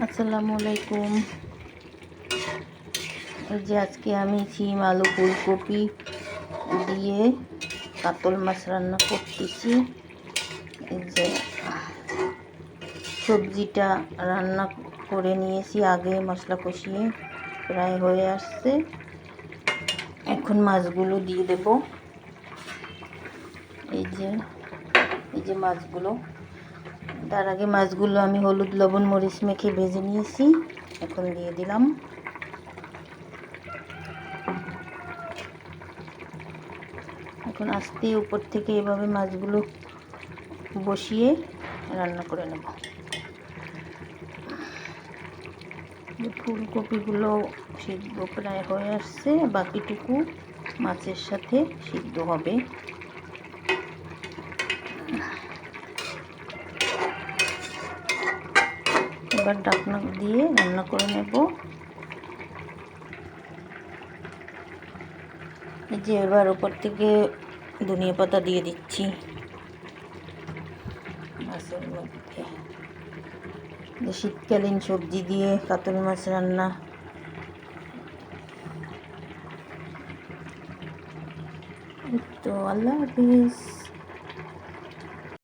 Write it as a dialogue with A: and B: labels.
A: আসসালামু আলাইকুম। এই যে আজকে আমি শিম আলু ফুলকপি দিয়ে কাতল মাছ রান্না করতেছি। এই যে সবজিটা রান্না করে নিয়েছি আগে, মশলা কষিয়ে প্রায় হয়ে আসছে। এখন মাছগুলো দিয়ে দেব। এই যে মাছগুলো, তার আগে মাছগুলো আমি হলুদ লবণ মরিচ মেখে ভেজে নিয়েছি, এখন দিয়ে দিলাম। এখন আস্তে উপর থেকে এভাবে মাছগুলো বসিয়ে রান্না করে নেব। ফুলকপিগুলো সিদ্ধ প্রায় হয়ে আসছে, বাকিটুকু মাছের সাথে সিদ্ধ হবে। এবার ঢাকনা দিয়ে রান্না করে নেব। এই যে এবার উপর থেকে ধনিয়া পাতা দিয়ে দিচ্ছি মাছের মধ্যে। শীতকালীন সবজি দিয়ে কাতল মাছ রান্না। তো আল্লাহ হাফিজ।